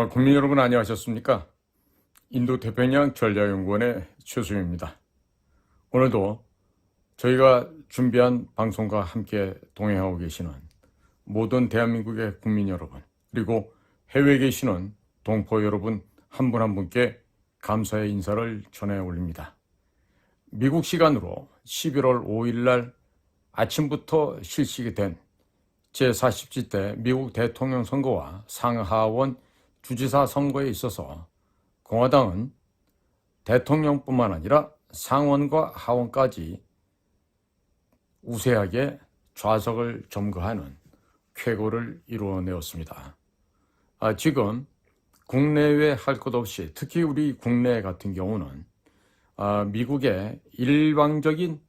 국민 여러분 안녕하셨습니까? 인도 태평양 전략연구원의 최수임입니다. 오늘도 저희가 준비한 방송과 함께 동행하고 계시는 모든 대한민국의 국민 여러분, 그리고 해외에 계시는 동포 여러분 한 분 한 분께 감사의 인사를 전해 올립니다. 미국 시간으로 11월 5일 날 아침부터 실시가 된 제40대 미국 대통령 선거와 상하원 주지사 선거에 있어서 공화당은 대통령뿐만 아니라 상원과 하원까지 우세하게 좌석을 점거하는 쾌거를 이루어내었습니다. 지금 국내외 할 것 없이 특히 우리 국내 같은 경우는 미국의 일방적인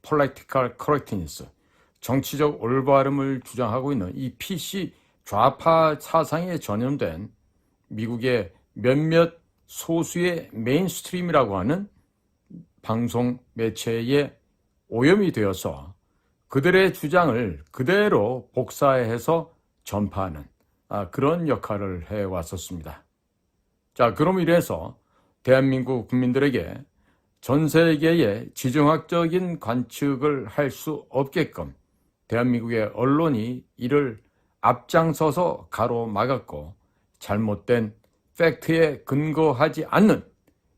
political correctness, 정치적 올바름을 주장하고 있는 이 PC 좌파 사상에 전염된 미국의 몇몇 소수의 메인스트림이라고 하는 방송 매체에 오염이 되어서 그들의 주장을 그대로 복사해서 전파하는 그런 역할을 해왔었습니다. 자, 그럼 이래서 대한민국 국민들에게 전 세계의 지정학적인 관측을 할 수 없게끔 대한민국의 언론이 이를 앞장서서 가로막았고 잘못된 팩트에 근거하지 않는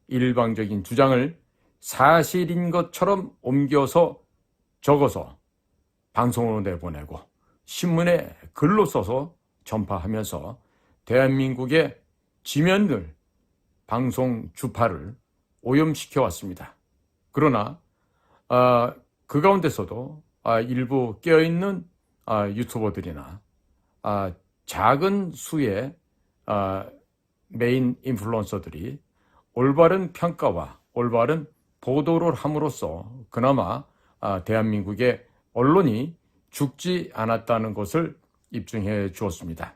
일방적인 주장을 사실인 것처럼 옮겨서 적어서 방송으로 내보내고 신문에 글로 써서 전파하면서 대한민국의 지면들 방송 주파를 오염시켜 왔습니다. 그러나 그 가운데서도 일부 깨어있는 유튜버들이나 작은 수의 메인 인플루언서들이 올바른 평가와 올바른 보도를 함으로써 그나마 대한민국의 언론이 죽지 않았다는 것을 입증해 주었습니다.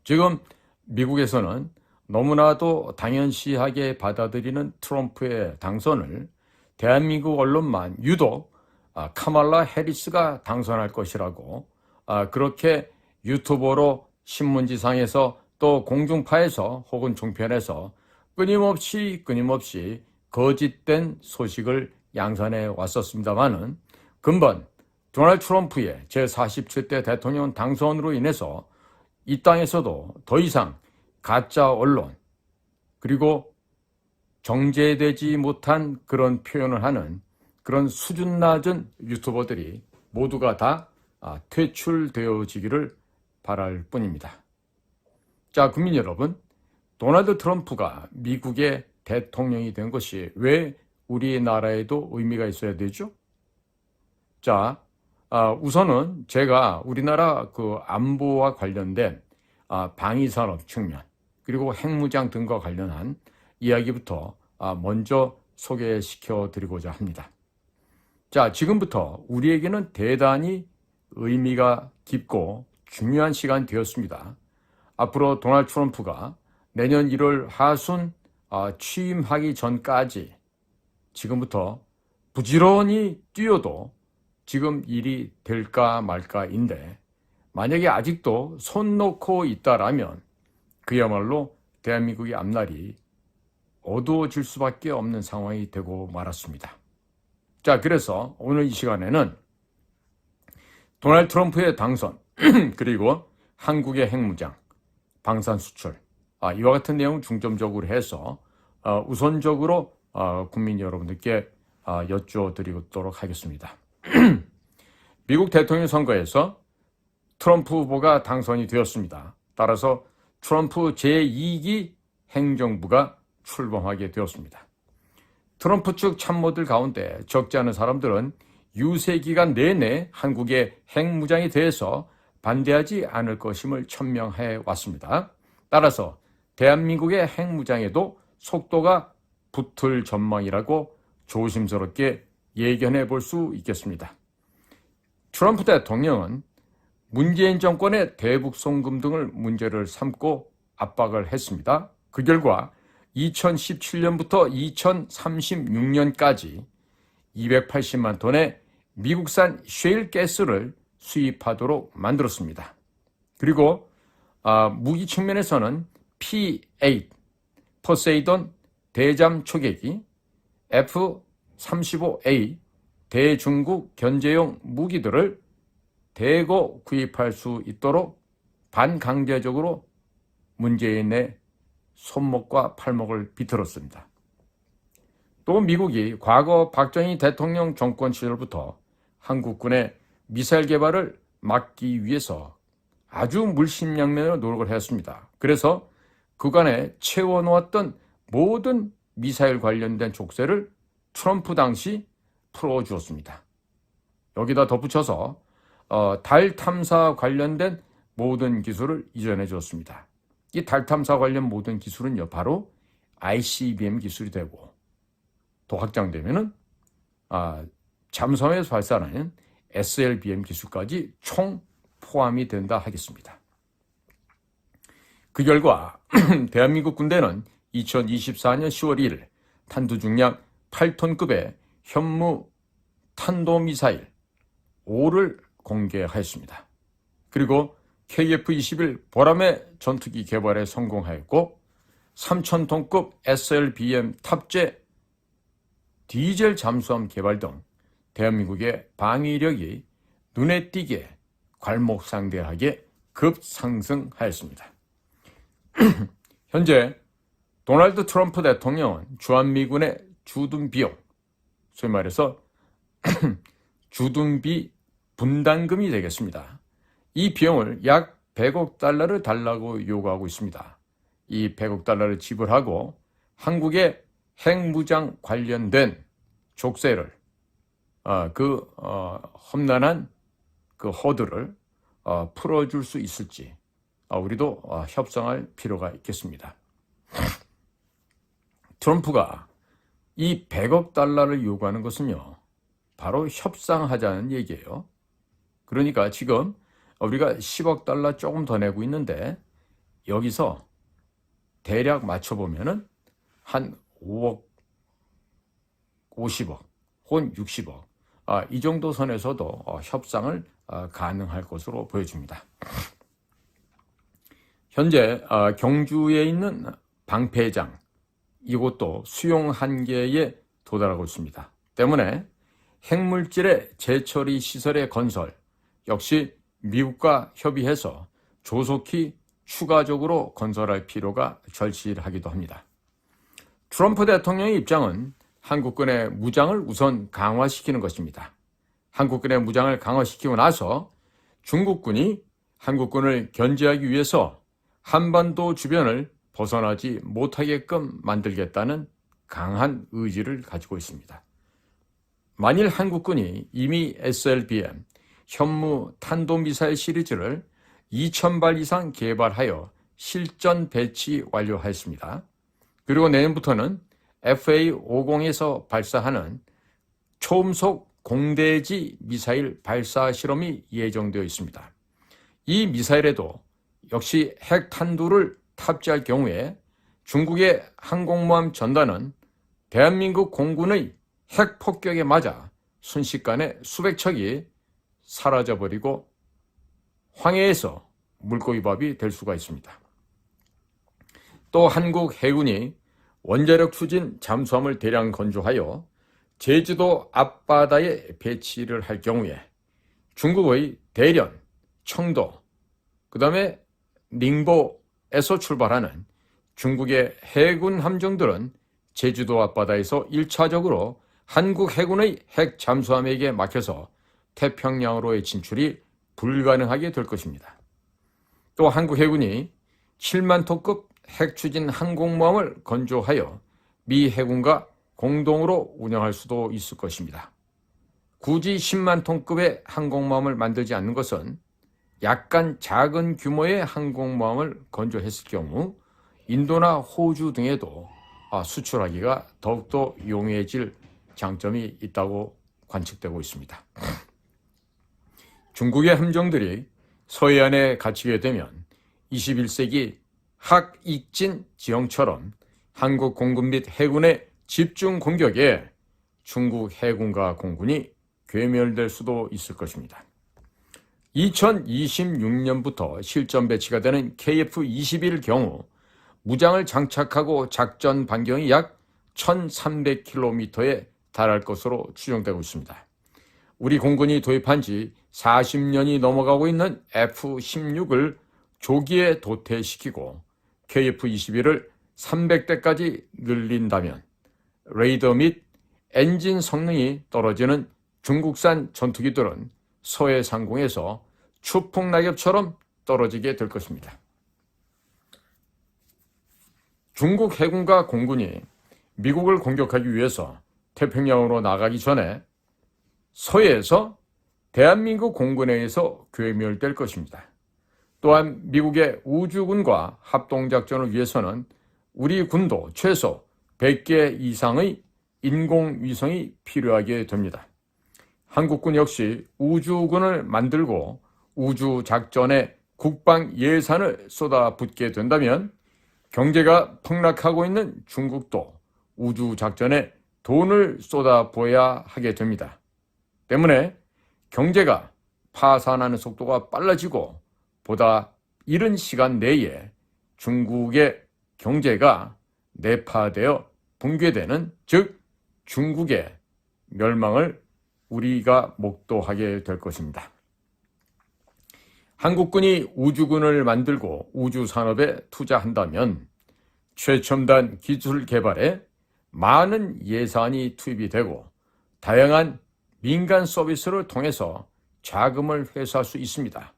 지금 미국에서는 너무나도 당연시하게 받아들이는 트럼프의 당선을 대한민국 언론만 유독 카말라 해리스가 당선할 것이라고 그렇게 유튜버로 신문지상에서 또 공중파에서 혹은 종편에서 끊임없이 거짓된 소식을 양산해 왔었습니다마는 근본 도널드 트럼프의 제47대 대통령 당선으로 인해서 이 땅에서도 더 이상 가짜 언론 그리고 정제되지 못한 그런 표현을 하는 그런 수준 낮은 유튜버들이 모두가 다 퇴출되어지기를 바랄 뿐입니다. 자, 국민 여러분, 도널드 트럼프가 미국의 대통령이 된 것이 왜 우리나라에도 의미가 있어야 되죠? 자, 우선은 제가 우리나라 안보와 관련된 방위산업 측면 그리고 핵무장 등과 관련한 이야기부터 먼저 소개시켜 드리고자 합니다. 자, 지금부터 우리에게는 대단히 의미가 깊고 중요한 시간이 되었습니다. 앞으로 도널드 트럼프가 내년 1월 하순 취임하기 전까지 지금부터 부지런히 뛰어도 지금 일이 될까 말까인데 만약에 아직도 손 놓고 있다라면 그야말로 대한민국의 앞날이 어두워질 수밖에 없는 상황이 되고 말았습니다. 자, 그래서 오늘 이 시간에는 도널드 트럼프의 당선 그리고 한국의 핵무장, 방산수출 이와 같은 내용 중점적으로 해서 우선적으로 국민 여러분들께 여쭈어드리도록 하겠습니다. 미국 대통령 선거에서 트럼프 후보가 당선이 되었습니다. 따라서 트럼프 제2기 행정부가 출범하게 되었습니다. 트럼프 측 참모들 가운데 적지 않은 사람들은 유세 기간 내내 한국의 핵무장에 대해서 반대하지 않을 것임을 천명해 왔습니다. 따라서 대한민국의 핵무장에도 속도가 붙을 전망이라고 조심스럽게 예견해 볼 수 있겠습니다. 트럼프 대통령은 문재인 정권의 대북 송금 등을 문제를 삼고 압박을 했습니다. 그 결과 2017년부터 2036년까지 280만 톤의 미국산 셰일 가스를 수입하도록 만들었습니다. 그리고 무기 측면에서는 P-8 포세이돈 대잠 초계기, F-35A 대중국 견제용 무기들을 대거 구입할 수 있도록 반강제적으로 문재인의 손목과 팔목을 비틀었습니다. 또 미국이 과거 박정희 대통령 정권 시절부터 한국군의 미사일 개발을 막기 위해서 아주 물심양면으로 노력을 했습니다. 그래서 그간에 채워놓았던 모든 미사일 관련된 족쇄를 트럼프 당시 풀어주었습니다. 여기다 덧붙여서 달 탐사 관련된 모든 기술을 이전해 주었습니다. 이 달 탐사 관련 모든 기술은요, 바로 ICBM 기술이 되고 또 확장되면은 잠수함에서 발사하는 SLBM 기술까지 총 포함이 된다 하겠습니다. 그 결과 대한민국 군대는 2024년 10월 1일 탄두 중량 8톤급의 현무 탄도미사일 5를 공개하였습니다. 그리고 KF-21 보람의 전투기 개발에 성공하였고 3,000톤급 SLBM 탑재 디젤 잠수함 개발 등 대한민국의 방위력이 눈에 띄게 괄목상대하게 급상승하였습니다. 현재 도널드 트럼프 대통령은 주한미군의 주둔 비용, 소위 말해서 주둔비 분담금이 되겠습니다. 이 비용을 약 100억 달러를 달라고 요구하고 있습니다. 이 100억 달러를 지불하고 한국의 핵무장 관련된 족쇄를 험난한 그 허들을 풀어줄 수 있을지 우리도 협상할 필요가 있겠습니다. 트럼프가 이 100억 달러를 요구하는 것은요, 바로 협상하자는 얘기예요. 그러니까 지금 우리가 10억 달러 조금 더 내고 있는데 여기서 대략 맞춰보면은 한 5억, 50억, 혹은 60억 이 정도 선에서도 협상을 가능할 것으로 보여집니다. 현재 경주에 있는 방패장 이곳도 수용 한계에 도달하고 있습니다. 때문에 핵물질의 재처리 시설의 건설 역시 미국과 협의해서 조속히 추가적으로 건설할 필요가 절실하기도 합니다. 트럼프 대통령의 입장은 한국군의 무장을 우선 강화시키는 것입니다. 한국군의 무장을 강화시키고 나서 중국군이 한국군을 견제하기 위해서 한반도 주변을 벗어나지 못하게끔 만들겠다는 강한 의지를 가지고 있습니다. 만일 한국군이 이미 SLBM, 현무 탄도미사일 시리즈를 2,000발 이상 개발하여 실전 배치 완료하였습니다. 그리고 내년부터는 FA-50에서 발사하는 초음속 공대지 미사일 발사 실험이 예정되어 있습니다. 이 미사일에도 역시 핵탄두를 탑재할 경우에 중국의 항공모함 전단은 대한민국 공군의 핵폭격에 맞아 순식간에 수백 척이 사라져버리고 황해에서 물고기밥이 될 수가 있습니다. 또 한국 해군이 원자력 추진 잠수함을 대량 건조하여 제주도 앞바다에 배치를 할 경우에 중국의 대련, 청도, 그 다음에 닝보에서 출발하는 중국의 해군 함정들은 제주도 앞바다에서 1차적으로 한국 해군의 핵 잠수함에게 막혀서 태평양으로의 진출이 불가능하게 될 것입니다. 또 한국 해군이 7만 톤급 핵추진 항공모함을 건조하여 미 해군과 공동으로 운영할 수도 있을 것입니다. 굳이 10만 톤급의 항공모함을 만들지 않는 것은 약간 작은 규모의 항공모함을 건조했을 경우 인도나 호주 등에도 수출하기가 더욱더 용이해질 장점이 있다고 관측되고 있습니다. 중국의 함정들이 서해안에 갇히게 되면 21세기 학익진 지형처럼 한국 공군 및 해군의 집중 공격에 중국 해군과 공군이 괴멸될 수도 있을 것입니다. 2026년부터 실전 배치가 되는 KF-21 경우 무장을 장착하고 작전 반경이 약 1300km에 달할 것으로 추정되고 있습니다. 우리 공군이 도입한 지 40년이 넘어가고 있는 F-16을 조기에 도태시키고 KF-21을 300대까지 늘린다면 레이더 및 엔진 성능이 떨어지는 중국산 전투기들은 서해 상공에서 추풍 낙엽처럼 떨어지게 될 것입니다. 중국 해군과 공군이 미국을 공격하기 위해서 태평양으로 나가기 전에 서해에서 대한민국 공군에 의해서 괴멸될 것입니다. 또한 미국의 우주군과 합동작전을 위해서는 우리 군도 최소 100개 이상의 인공위성이 필요하게 됩니다. 한국군 역시 우주군을 만들고 우주작전에 국방 예산을 쏟아붓게 된다면 경제가 폭락하고 있는 중국도 우주작전에 돈을 쏟아부어야 하게 됩니다. 때문에 경제가 파산하는 속도가 빨라지고 보다 이른 시간 내에 중국의 경제가 내파되어 붕괴되는, 즉 중국의 멸망을 우리가 목도하게 될 것입니다. 한국군이 우주군을 만들고 우주산업에 투자한다면 최첨단 기술 개발에 많은 예산이 투입이 되고 다양한 민간 서비스를 통해서 자금을 회수할 수 있습니다.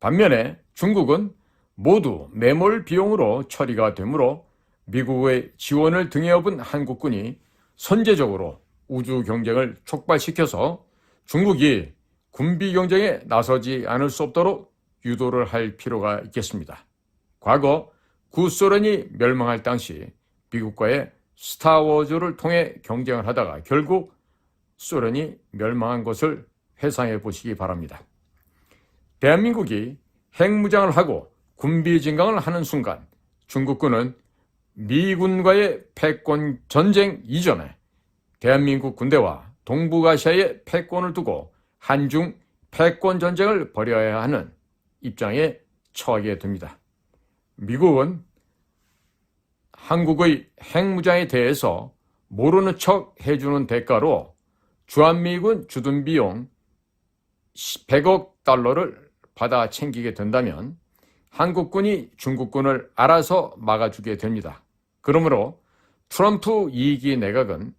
반면에 중국은 모두 매몰 비용으로 처리가 되므로 미국의 지원을 등에 업은 한국군이 선제적으로 우주 경쟁을 촉발시켜서 중국이 군비 경쟁에 나서지 않을 수 없도록 유도를 할 필요가 있겠습니다. 과거 구소련이 멸망할 당시 미국과의 스타워즈를 통해 경쟁을 하다가 결국 소련이 멸망한 것을 회상해 보시기 바랍니다. 대한민국이 핵무장을 하고 군비 증강을 하는 순간 중국군은 미군과의 패권 전쟁 이전에 대한민국 군대와 동북아시아의 패권을 두고 한중 패권 전쟁을 벌여야 하는 입장에 처하게 됩니다. 미국은 한국의 핵무장에 대해서 모르는 척 해주는 대가로 주한미군 주둔 비용 100억 달러를 받아 챙기게 된다면 한국군이 중국군을 알아서 막아주게 됩니다. 그러므로 트럼프 2기 내각은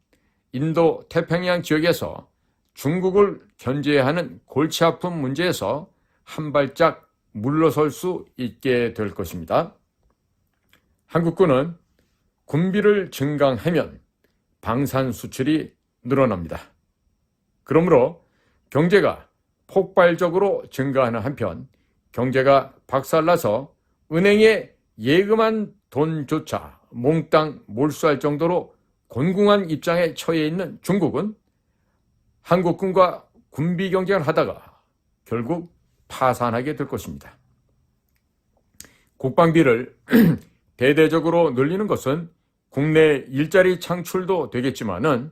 인도 태평양 지역에서 중국을 견제해야 하는 골치 아픈 문제에서 한 발짝 물러설 수 있게 될 것입니다. 한국군은 군비를 증강하면 방산 수출이 늘어납니다. 그러므로 경제가 폭발적으로 증가하는 한편 경제가 박살나서 은행에 예금한 돈조차 몽땅 몰수할 정도로 곤궁한 입장에 처해 있는 중국은 한국군과 군비 경쟁을 하다가 결국 파산하게 될 것입니다. 국방비를 대대적으로 늘리는 것은 국내 일자리 창출도 되겠지만은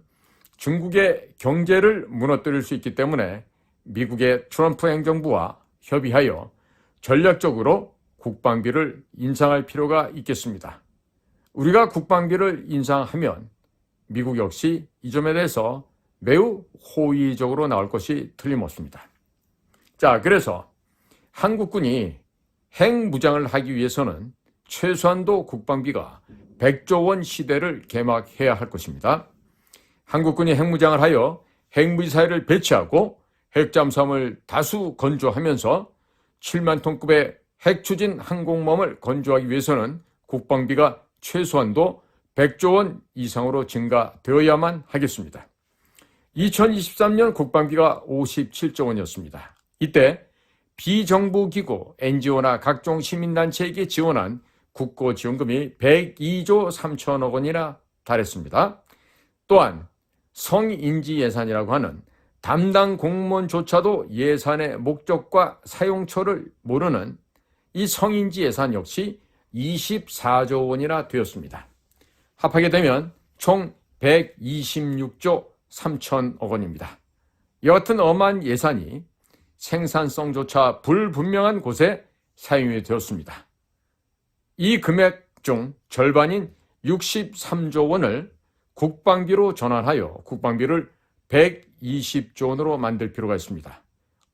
중국의 경제를 무너뜨릴 수 있기 때문에 미국의 트럼프 행정부와 협의하여 전략적으로 국방비를 인상할 필요가 있겠습니다. 우리가 국방비를 인상하면 미국 역시 이 점에 대해서 매우 호의적으로 나올 것이 틀림없습니다. 자, 그래서 한국군이 핵무장을 하기 위해서는 최소한도 국방비가 100조 원 시대를 개막해야 할 것입니다. 한국군이 핵무장을 하여 핵미사일을 배치하고 핵잠수함을 다수 건조하면서 7만 톤급의 핵추진 항공모함을 건조하기 위해서는 국방비가 최소한도 100조 원 이상으로 증가되어야만 하겠습니다. 2023년 국방비가 57조 원이었습니다. 이때 비정부기구, NGO나 각종 시민단체에게 지원한 국고지원금이 102조 3천억 원이나 달했습니다. 또한 성인지 예산이라고 하는 담당 공무원조차도 예산의 목적과 사용처를 모르는 이 성인지 예산 역시 24조 원이나 되었습니다. 합하게 되면 총 126조 3천억 원입니다. 여하튼 어마한 예산이 생산성조차 불분명한 곳에 사용이 되었습니다. 이 금액 중 절반인 63조 원을 국방비로 전환하여 국방비를 120조 원으로 만들 필요가 있습니다.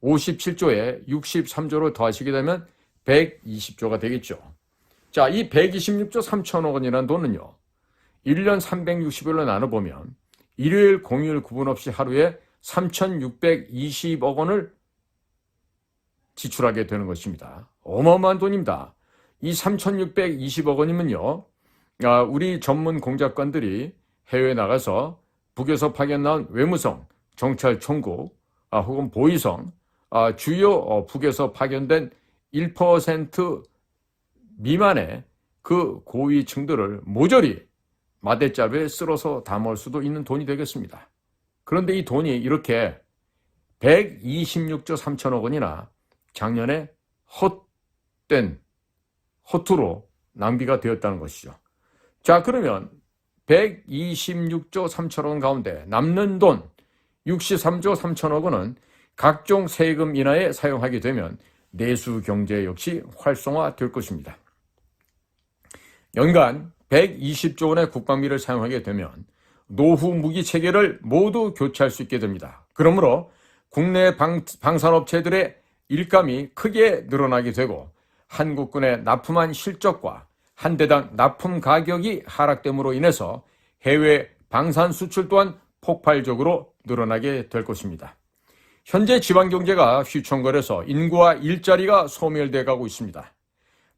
57조에 63조를 더하시게 되면 120조가 되겠죠. 자, 이 126조 3천억 원이라는 돈은요, 1년 360일로 나눠보면 일요일, 공휴일 구분 없이 하루에 3,620억 원을 지출하게 되는 것입니다. 어마어마한 돈입니다. 이 3,620억 원이면요, 우리 전문 공작관들이 해외에 나가서 북에서 파견 나온 외무성, 정찰총국, 혹은 보위성, 주요 북에서 파견된 1% 미만의 그 고위층들을 모조리 마대자루에 쓸어서 담을 수도 있는 돈이 되겠습니다. 그런데 이 돈이 이렇게 126조 3천억 원이나 작년에 허투루 낭비가 되었다는 것이죠. 자, 그러면 126조 3천억 원 가운데 남는 돈 63조 3천억 원은 각종 세금 인하에 사용하게 되면 내수 경제 역시 활성화될 것입니다. 연간 120조 원의 국방비를 사용하게 되면 노후 무기 체계를 모두 교체할 수 있게 됩니다. 그러므로 국내 방산업체들의 일감이 크게 늘어나게 되고 한국군의 납품한 실적과 한 대당 납품 가격이 하락됨으로 인해서 해외 방산 수출 또한 폭발적으로 늘어나게 될 것입니다. 현재 지방경제가 휘청거려서 인구와 일자리가 소멸돼 가고 있습니다.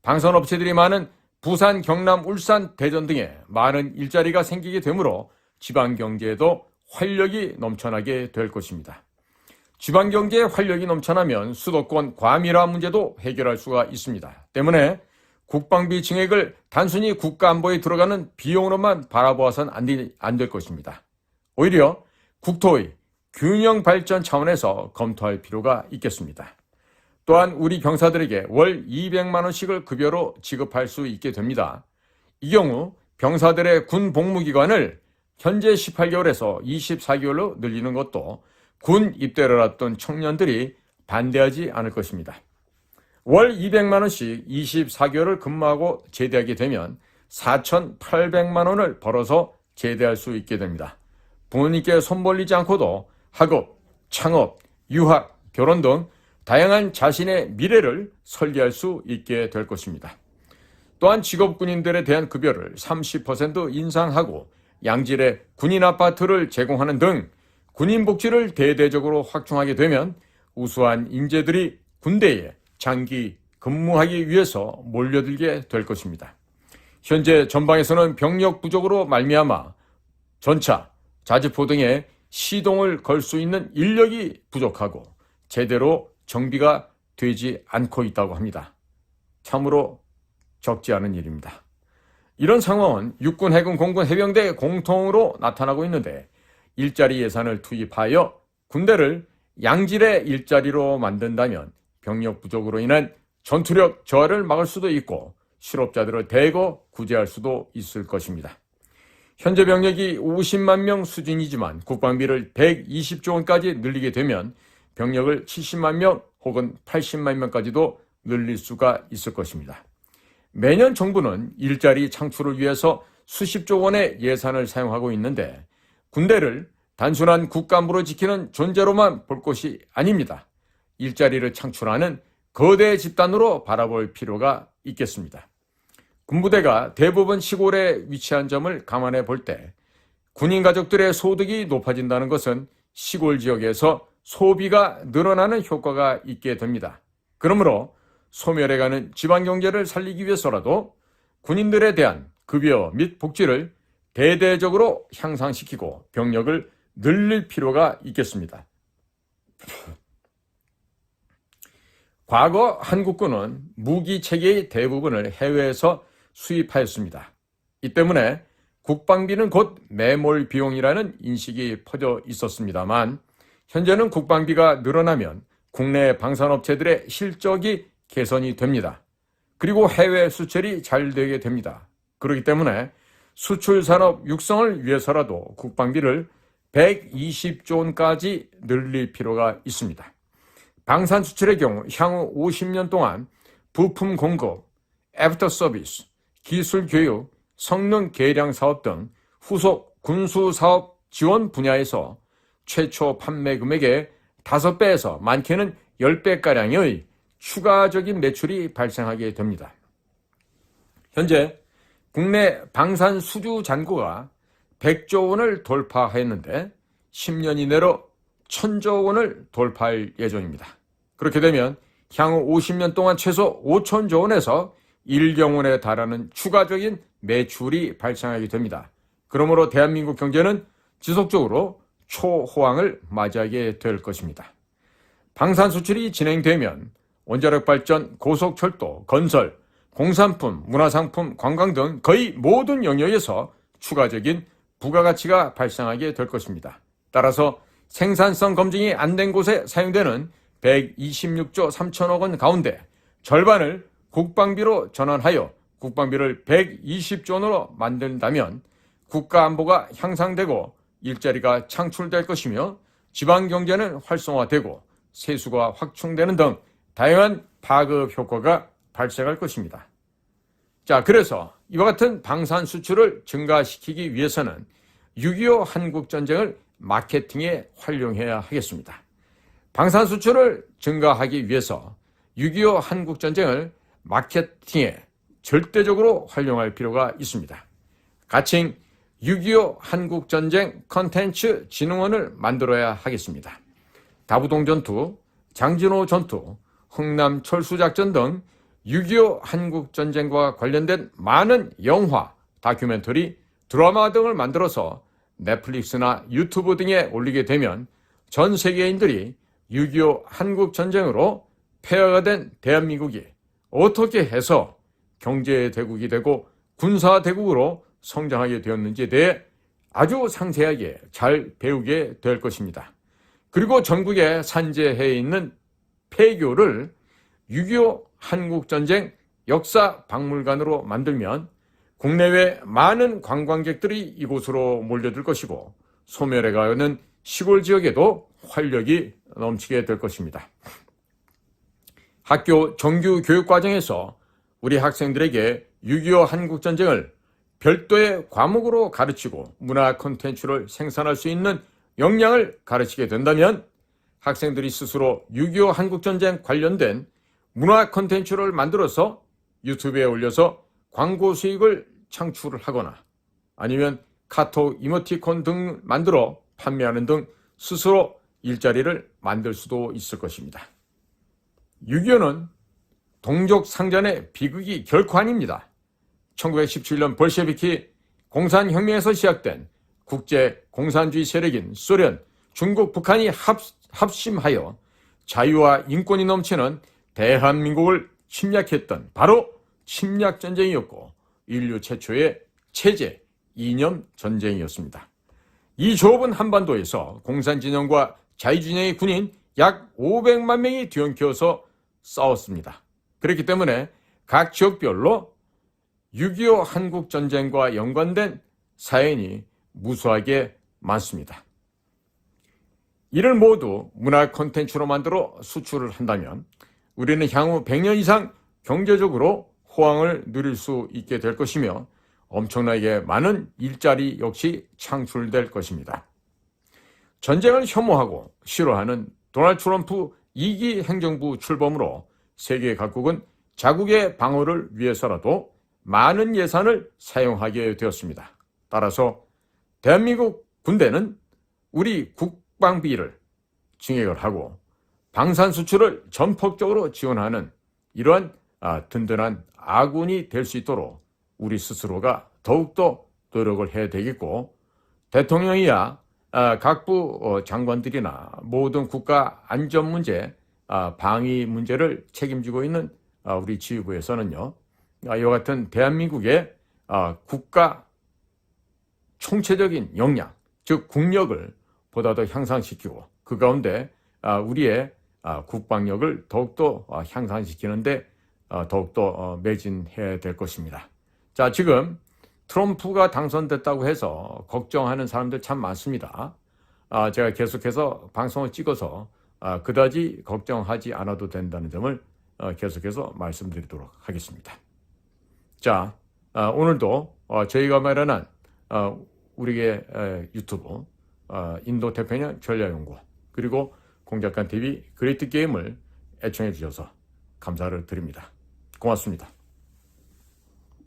방산업체들이 많은 부산, 경남, 울산, 대전 등에 많은 일자리가 생기게 되므로 지방경제에도 활력이 넘쳐나게 될 것입니다. 지방경제에 활력이 넘쳐나면 수도권 과밀화 문제도 해결할 수가 있습니다. 때문에 국방비 증액을 단순히 국가안보에 들어가는 비용으로만 바라보아서는 안 될 것입니다. 오히려 국토의 균형 발전 차원에서 검토할 필요가 있겠습니다. 또한 우리 병사들에게 월 200만 원씩을 급여로 지급할 수 있게 됩니다. 이 경우 병사들의 군 복무기간을 현재 18개월에서 24개월로 늘리는 것도 군 입대를 앞둔 청년들이 반대하지 않을 것입니다. 월 200만 원씩 24개월을 근무하고 제대하게 되면 4,800만 원을 벌어서 제대할 수 있게 됩니다. 부모님께 손 벌리지 않고도 학업, 창업, 유학, 결혼 등 다양한 자신의 미래를 설계할 수 있게 될 것입니다. 또한 직업군인들에 대한 급여를 30% 인상하고 양질의 군인 아파트를 제공하는 등 군인 복지를 대대적으로 확충하게 되면 우수한 인재들이 군대에 장기 근무하기 위해서 몰려들게 될 것입니다. 현재 전방에서는 병력 부족으로 말미암아 전차, 자주포 등의 시동을 걸 수 있는 인력이 부족하고 제대로 정비가 되지 않고 있다고 합니다. 참으로 적지 않은 일입니다. 이런 상황은 육군, 해군, 공군, 해병대 공통으로 나타나고 있는데 일자리 예산을 투입하여 군대를 양질의 일자리로 만든다면 병력 부족으로 인한 전투력 저하를 막을 수도 있고 실업자들을 대거 구제할 수도 있을 것입니다. 현재 병력이 50만 명 수준이지만 국방비를 120조 원까지 늘리게 되면 병력을 70만 명 혹은 80만 명까지도 늘릴 수가 있을 것입니다. 매년 정부는 일자리 창출을 위해서 수십조 원의 예산을 사용하고 있는데 군대를 단순한 국가안보를 지키는 존재로만 볼 것이 아닙니다. 일자리를 창출하는 거대 집단으로 바라볼 필요가 있겠습니다. 군부대가 대부분 시골에 위치한 점을 감안해 볼 때 군인 가족들의 소득이 높아진다는 것은 시골 지역에서 소비가 늘어나는 효과가 있게 됩니다. 그러므로 소멸해가는 지방경제를 살리기 위해서라도 군인들에 대한 급여 및 복지를 대대적으로 향상시키고 병력을 늘릴 필요가 있겠습니다. 과거 한국군은 무기 체계의 대부분을 해외에서 수입하였습니다. 이 때문에 국방비는 곧 매몰 비용이라는 인식이 퍼져 있었습니다만 현재는 국방비가 늘어나면 국내 방산업체들의 실적이 개선이 됩니다. 그리고 해외 수출이 잘 되게 됩니다. 그렇기 때문에 수출 산업 육성을 위해서라도 국방비를 120조 원까지 늘릴 필요가 있습니다. 방산 수출의 경우 향후 50년 동안 부품 공급, 애프터 서비스, 기술 교육, 성능 개량 사업 등 후속 군수 사업 지원 분야에서 최초 판매 금액의 5배에서 많게는 10배가량의 추가적인 매출이 발생하게 됩니다. 현재 국내 방산 수주 잔고가 100조 원을 돌파했는데 10년 이내로 1000조 원을 돌파할 예정입니다. 그렇게 되면 향후 50년 동안 최소 5천조 원에서 1경 원에 달하는 추가적인 매출이 발생하게 됩니다. 그러므로 대한민국 경제는 지속적으로 초호황을 맞이하게 될 것입니다. 방산 수출이 진행되면 원자력 발전, 고속철도, 건설, 공산품, 문화상품, 관광 등 거의 모든 영역에서 추가적인 부가가치가 발생하게 될 것입니다. 따라서 생산성 검증이 안 된 곳에 사용되는 126조 3천억 원 가운데 절반을 국방비로 전환하여 국방비를 120조 원으로 만든다면 국가 안보가 향상되고 일자리가 창출될 것이며 지방경제는 활성화되고 세수가 확충되는 등 다양한 파급 효과가 발생할 것입니다. 자, 그래서 이와 같은 방산 수출을 증가시키기 위해서는 6.25 한국전쟁을 마케팅에 활용해야 하겠습니다. 방산 수출을 증가하기 위해서 6.25 한국전쟁을 마케팅에 절대적으로 활용할 필요가 있습니다. 가칭 6.25 한국전쟁 컨텐츠 진흥원을 만들어야 하겠습니다. 다부동 전투, 장진호 전투, 흥남 철수작전 등 6.25 한국전쟁과 관련된 많은 영화, 다큐멘터리, 드라마 등을 만들어서 넷플릭스나 유튜브 등에 올리게 되면 전 세계인들이 6.25 한국전쟁으로 폐허가 된 대한민국이 어떻게 해서 경제대국이 되고 군사대국으로 성장하게 되었는지에 대해 아주 상세하게 잘 배우게 될 것입니다. 그리고 전국에 산재해 있는 폐교를 6.25 한국전쟁 역사박물관으로 만들면 국내외 많은 관광객들이 이곳으로 몰려들 것이고 소멸해가는 시골 지역에도 활력이 넘치게 될 것입니다. 학교 정규 교육 과정에서 우리 학생들에게 6.25 한국전쟁을 별도의 과목으로 가르치고 문화 콘텐츠를 생산할 수 있는 역량을 가르치게 된다면 학생들이 스스로 6.25 한국전쟁 관련된 문화 콘텐츠를 만들어서 유튜브에 올려서 광고 수익을 창출을 하거나 아니면 카톡 이모티콘 등 만들어 판매하는 등 스스로 일자리를 만들 수도 있을 것입니다. 6.25는 동족 상잔의 비극이 결코 아닙니다. 1917년 볼셰비키 공산혁명에서 시작된 국제 공산주의 세력인 소련, 중국, 북한이 합심하여 자유와 인권이 넘치는 대한민국을 침략했던 바로 침략전쟁이었고 인류 최초의 체제 이념 전쟁이었습니다. 이 좁은 한반도에서 공산진영과 자유진영의 군인 약 500만 명이 뒤엉켜서 싸웠습니다. 그렇기 때문에 각 지역별로 6.25 한국전쟁과 연관된 사연이 무수하게 많습니다. 이를 모두 문화 콘텐츠로 만들어 수출을 한다면 우리는 향후 100년 이상 경제적으로 호황을 누릴 수 있게 될 것이며 엄청나게 많은 일자리 역시 창출될 것입니다. 전쟁을 혐오하고 싫어하는 도널드 트럼프 2기 행정부 출범으로 세계 각국은 자국의 방어를 위해서라도 많은 예산을 사용하게 되었습니다. 따라서 대한민국 군대는 우리 국방비를 증액을 하고 방산 수출을 전폭적으로 지원하는 이러한 든든한 아군이 될 수 있도록 우리 스스로가 더욱더 노력을 해야 되겠고 대통령이야 각부 장관들이나 모든 국가 안전 문제, 방위 문제를 책임지고 있는 우리 지휘부에서는요. 이와 같은 대한민국의 국가 총체적인 역량, 즉 국력을 보다 더 향상시키고 그 가운데 우리의 국방력을 더욱더 향상시키는데 더욱더 매진해야 될 것입니다. 자, 지금 트럼프가 당선됐다고 해서 걱정하는 사람들 참 많습니다. 제가 계속해서 방송을 찍어서 그다지 걱정하지 않아도 된다는 점을 계속해서 말씀드리도록 하겠습니다. 자, 오늘도 저희가 마련한 우리의 유튜브 인도 태평양 전략연구 그리고 공작관 TV 그레이트 게임을 애청해 주셔서 감사를 드립니다. 고맙습니다.